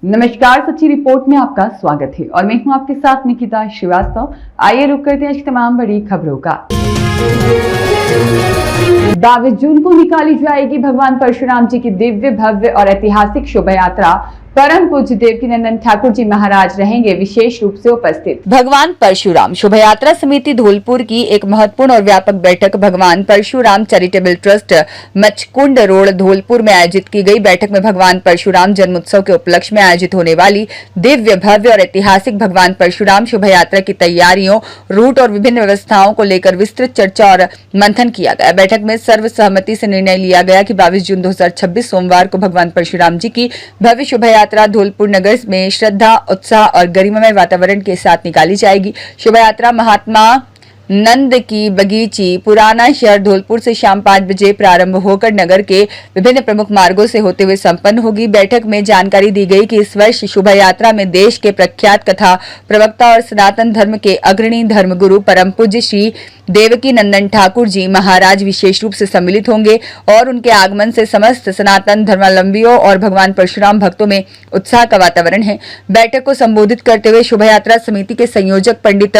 नमस्कार, सच्ची रिपोर्ट में आपका स्वागत है और मैं हूं आपके साथ निकिता श्रीवास्तव। आइए रुक करते हैं आज तमाम बड़ी खबरों का। 22 जून को निकाली जाएगी भगवान परशुराम जी की दिव्य भव्य और ऐतिहासिक शोभा यात्रा। परम पूज्य देवकीनंदन ठाकुर जी महाराज रहेंगे विशेष रूप से उपस्थित। भगवान परशुराम शोभा यात्रा समिति धौलपुर की एक महत्वपूर्ण और व्यापक बैठक भगवान Parshuram charitable trust Machkund road Dholpur में आयोजित की गई। बैठक में भगवान परशुराम जन्मोत्सव के उपलक्ष्य में आयोजित होने वाली दिव्य भव्य और ऐतिहासिक भगवान परशुराम शोभा यात्रा की तैयारियों, रूट और विभिन्न व्यवस्थाओं को लेकर विस्तृत चर्चा और मंथन किया गया। बैठक में सर्वसहमति से निर्णय लिया गया कि 22 जून 2026 सोमवार को भगवान परशुराम जी की भव्य शोभा यात्रा धौलपुर नगर में श्रद्धा, उत्साह और गरिमामय वातावरण के साथ निकाली जाएगी। शोभा यात्रा महात्मा नंद की बगीची पुराना शहर धौलपुर से शाम 5 बजे प्रारंभ होकर नगर के विभिन्न प्रमुख मार्गों से होते हुए संपन्न होगी। बैठक में जानकारी दी गई कि इस वर्ष शोभा यात्रा में देश के प्रख्यात कथा प्रवक्ता और सनातन धर्म के अग्रणी धर्मगुरु परम पूज्य श्री देवकीनंदन ठाकुर जी महाराज विशेष रूप से सम्मिलित होंगे और उनके आगमन से समस्त सनातन धर्मावलंबियों और भगवान परशुराम भक्तों में उत्साह का वातावरण है। बैठक को संबोधित करते हुए शोभा यात्रा समिति के संयोजक पंडित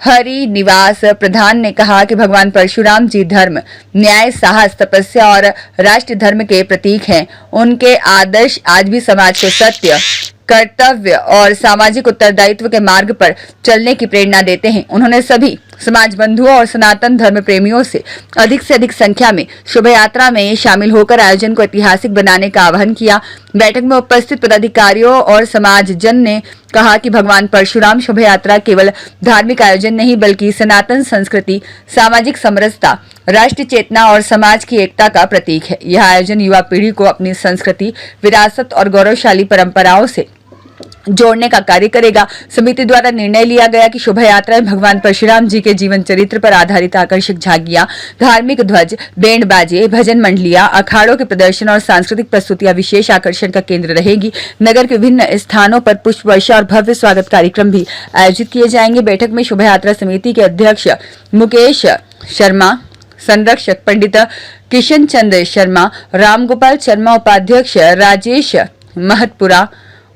हरि निवास प्रधान ने कहा कि भगवान परशुराम जी धर्म, न्याय, साहस, तपस्या और राष्ट्र धर्म के प्रतीक हैं। उनके आदर्श आज भी समाज को सत्य, कर्तव्य और सामाजिक उत्तरदायित्व के मार्ग पर चलने की प्रेरणा देते हैं। उन्होंने सभी समाज बंधुओं और सनातन धर्म प्रेमियों से अधिक संख्या में शोभा यात्रा में शामिल होकर आयोजन को ऐतिहासिक बनाने का आह्वान किया। बैठक में उपस्थित पदाधिकारियों और समाज जन ने कहा कि भगवान परशुराम शोभा यात्रा केवल धार्मिक आयोजन नहीं बल्कि सनातन संस्कृति, सामाजिक समरसता, राष्ट्रीय चेतना और समाज की एकता का प्रतीक है। यह आयोजन युवा पीढ़ी को अपनी संस्कृति, विरासत और गौरवशाली परंपराओं से जोड़ने का कार्य करेगा। समिति द्वारा निर्णय लिया गया कि शोभा यात्रा में भगवान परशुराम जी के जीवन चरित्र पर आधारित आकर्षक झांकियां, धार्मिक ध्वज, बैंड बाजे, भजन मंडलियां, अखाड़ों के प्रदर्शन और सांस्कृतिक प्रस्तुतियां विशेष आकर्षण का केंद्र रहेगी। नगर के विभिन्न स्थानों पर पुष्प वर्षा और भव्य स्वागत कार्यक्रम भी आयोजित किए जाएंगे। बैठक में शोभा यात्रा समिति के अध्यक्ष मुकेश शर्मा, संरक्षक पंडित किशन चंद्र शर्मा, रामगोपाल शर्मा, उपाध्यक्ष राजेश महतपुरा,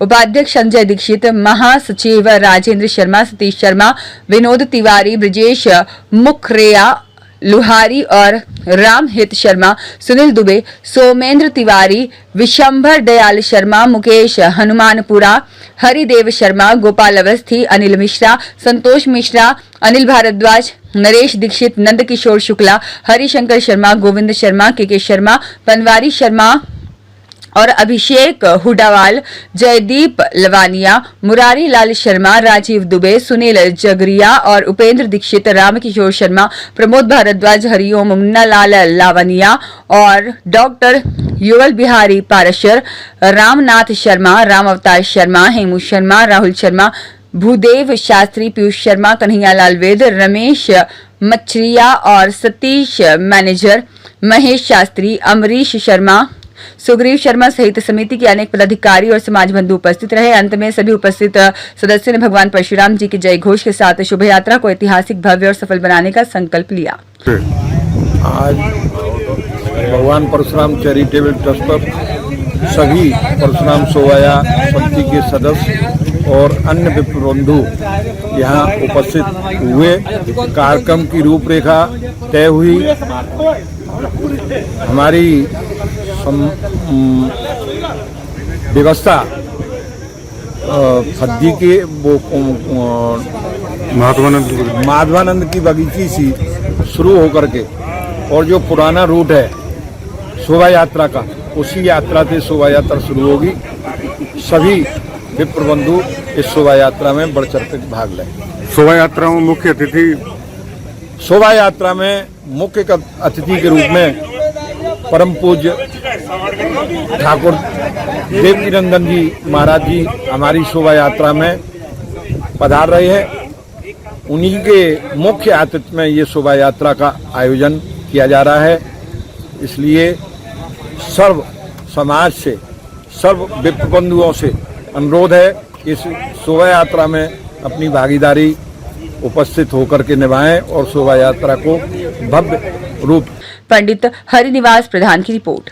उपाध्यक्ष संजय दीक्षित, महासचिव राजेंद्र शर्मा, सतीश शर्मा, विनोद तिवारी, ब्रजेश मुखरेया लुहारी और रामहित शर्मा, सुनील दुबे, सोमेंद्र तिवारी, विशंभर दयाल शर्मा, मुकेश हनुमानपुरा, हरिदेव शर्मा, गोपाल अवस्थी, अनिल मिश्रा, संतोष मिश्रा, अनिल भारद्वाज, नरेश दीक्षित, नंद किशोर शुक्ला, हरिशंकर शर्मा, गोविंद शर्मा, के शर्मा, पनवारी शर्मा और अभिषेक हुडावाल, जयदीप लवानिया, मुरारी लाल शर्मा, राजीव दुबे, सुनील जगरिया और उपेंद्र दीक्षित, रामकिशोर शर्मा, प्रमोद भारद्वाज, हरिओम, मुन्ना लाल लावनिया और डॉक्टर युगल बिहारी पारशर, रामनाथ शर्मा, राम अवतार शर्मा, हेमू शर्मा, राहुल शर्मा, भूदेव शास्त्री, पीयूष शर्मा, कन्हैयालाल वेद, रमेश मछरिया और सतीश मैनेजर, महेश शास्त्री, अमरीश शर्मा, सुग्रीव शर्मा सहित समिति के अनेक पदाधिकारी और समाज बंधु उपस्थित रहे। अंत में सभी उपस्थित सदस्यों ने भगवान परशुराम जी की जय घोष के साथ शोभा यात्रा को ऐतिहासिक, भव्य और सफल बनाने का संकल्प लिया। आज भगवान परशुराम चैरिटेबल ट्रस्ट पर सभी परशुराम शोभा समिति के सदस्य और अन्य विप्र बंधु यहाँ उपस्थित हुए। कार्यक्रम की रूपरेखा तय हुई। हमारी व्यवस्था फद्दी के वो माधवानंद की बगीची सी शुरू होकर के और जो पुराना रूट है शोभा यात्रा का, उसी यात्रा से शोभा यात्रा शुरू होगी। सभी विप्र बंधु इस शोभा यात्रा में बढ़ चढ़ कर भाग लें। शोभा यात्रा में मुख्य अतिथि, शोभा यात्रा में मुख्य अतिथि के रूप में परम पूज्य ठाकुर देवकीनंदन जी महाराज जी हमारी शोभा यात्रा में पधार रहे हैं। उन्हीं के मुख्य आतिथ्य में ये शोभा यात्रा का आयोजन किया जा रहा है। इसलिए सर्व समाज से, सर्व विप्र बंधुओं से अनुरोध है इस शोभा यात्रा में अपनी भागीदारी उपस्थित होकर के निभाएं और शोभा यात्रा को भव्य रूप। पंडित हरिनिवास प्रधान की रिपोर्ट।